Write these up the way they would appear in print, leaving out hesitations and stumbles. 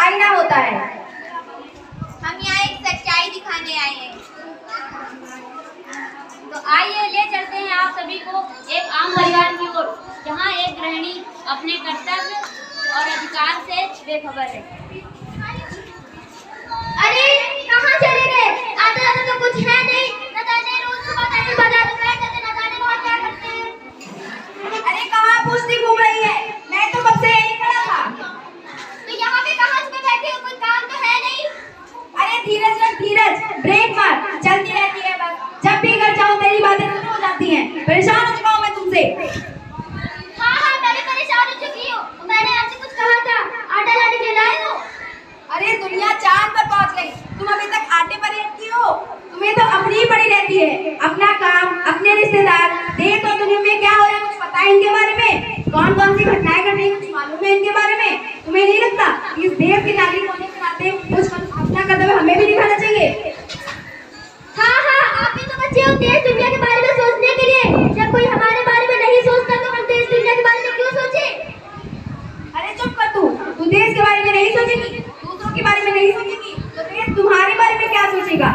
आईना होता है। हम यहाँ एक सच्चाई दिखाने आए हैं। तो आइए ले चलते हैं आप सभी को एक आम परिवार की ओर, जहाँ एक गृहिणी अपने कर्तव्य और अधिकार से बेखबर है। अरे कहाँ चले गए? आते जाते तो कुछ है नहीं। न जाने रोज सुबह जाने बाजार में बैठ जाते, न जाने वहाँ क्या करते हैं। अरे कहाँ पूछती घूम रही है? मैं तो कब से यहीं खड़ा था। तो यहाँ पे कहाँ से बैठे हो? कोई काम तो है नहीं। अरे धीरज रख धीरज, ब्रेक मार, चलती रहती है बस। जब भी घर जाऊँ तेरी बातें शुरू हो जाती हैं। परेशान हो चुका हूँ मैं तुमसे। हाँ मैं भी परेशान हो चुकी हूँ। मैंने आपसे कुछ कहा था, आटा लाने के लिए लाए हो? अरे दुनिया चांद पर पहुंच गई, तुम अभी तक आटे पर ही अटकी हो। तुम्हें तो अपनी ही पड़ी रहती है, अपना काम, अपने रिश्तेदार। देश और दुनिया में क्या हो रहा है कुछ पता है इनके बारे में? कौन कौन सी घटनाएं घट रही कुछ मालूम है इनके बारे में? तुम्हें नहीं लगता इस देश के नागरिक होने के नाते कुछ अपना कर्तव्य हमें भी निभाना चाहिए? हाँ आप भी तो बच्चे हो देश दुनिया के बारे में सोचने के लिए। जब कोई हमारे बारे में नहीं सोचता तो हम देश दुनिया के बारे में क्यों सोचे? अरे चुप कर तू देश के बारे में नहीं सोचेगी, दूसरों के बारे में नहीं सोचेगी, तो देश तुम्हारे बारे में क्या सोचेगा?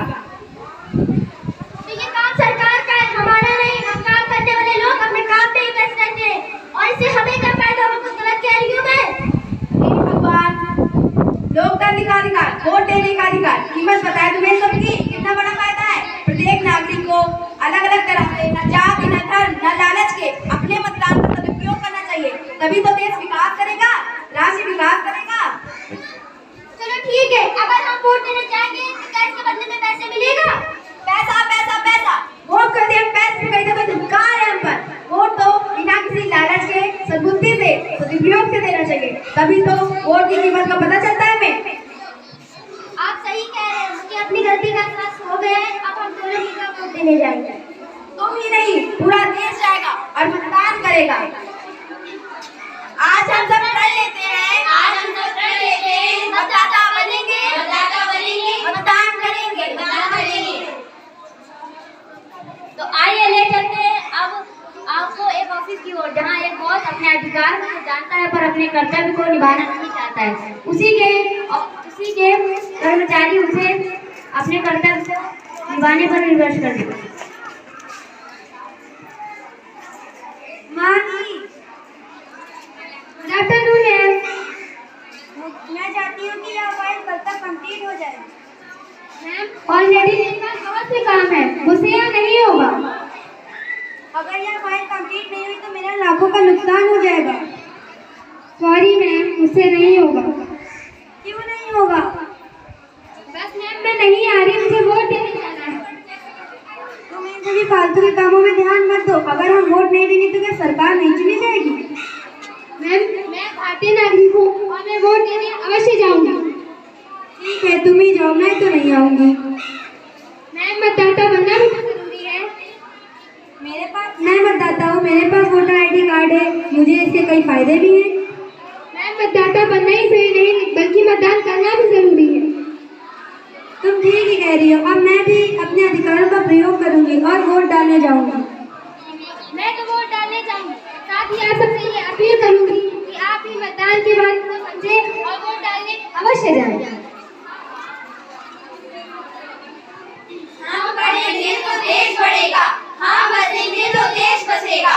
तो ये काम सरकार का है, हमारा नहीं। हम काम करने वाले लोग अपने काम पे ही व्यस्त रहते हैं और इससे हमें क्या फायदा? मैं कुछ गलत कह रही हूँ मैं? हे भगवान, लोकतंत्र का अधिकार, वोट देने का अधिकार, कीमत पता है तुम्हें सबकी? कितना बड़ा फायदा है प्रत्येक नागरिक को अलग अलग तरह से, न जाति न धर्म न लालच के अपने मतदान का सदुपयोग करना चाहिए। तभी तो देश विकास करेगा, राष्ट्र विकास करेगा। चलो ठीक है, अगर हम वोट देने जाएंगे तो क्या इसके बदले में पैसे मिलेगा? पैसा पैसा पैसा, वोट कर दिया पैसे खरीदे तो धिक्कार है हम पर। वोट तो बिना किसी लालच के सद्बुद्धि से सदुपयोग से देना चाहिए, तभी तो वोट की कीमत का पता चलता है हमें। आप सही कह रहे हैं, मुझे अपनी गलती का एहसास हो गया है। अब हम दोनों मिलकर वोट देने जाएंगे। तुम ही नहीं पूरा देश जाएगा और मतदान करेगा। आज हम सब प्रण लेते हैं, मतदाता बनेंगे, मतदान करेंगे। तो आइए ले चलते हैं अब आपको एक ऑफिस की ओर, जहाँ एक बॉस अपने अधिकार को जानता है पर अपने कर्तव्य को निभाना नहीं चाहता है। उसी के कर्मचारी उसे अपने कर्तव्य निभाने पर विवश कर देते हैं। Good afternoon ma'am. मैं चाहती हूँ कि यह फाइल कल तक कंप्लीट हो जाए। मैम ऑलरेडी मेरे पास बहुत से काम है, मुझसे यहाँ नहीं होगा। अगर यह फाइल कंप्लीट नहीं हुई तो मेरा लाखों का नुकसान हो जाएगा। सॉरी मैम, मुझसे नहीं होगा। क्यों नहीं होगा? बस मैम मैं नहीं आ रही, मुझे वोट देने जाना है। तुम इन सभी फालतू के कामों में ध्यान मत दो। अगर हम वोट नहीं देंगे तो क्या सरकार नहीं चुनी जाएगी? मैम मैं भारतीय नागरिक हूँ और मैं वोट देने अवश्य जाऊंगी। ठीक है तुम ही जाओ, मैं तो नहीं आऊंगी। मैम मतदाता बनना भी तो जरूरी है। मैं मतदाता हूँ, मेरे पास वोटर ID कार्ड है, मुझे इसके कई फायदे भी हैं। मैम मतदाता बनना ही सही नहीं बल्कि मतदान करना भी जरूरी है। तुम ठीक ही कह रही हो। अब मैं भी अपने अधिकारों का प्रयोग करूंगी और वोट डालने जाऊंगी। मैं तो वोट डालने जाऊंगी, साथ ही आप सबसे ये अपील करूंगी कि आप भी मतदान के बाद को समझें और वोट डालने अवश्य जाएं। हम बढ़ेंगे तो देश बढ़ेगा, हम बसेंगे तो देश बसेगा।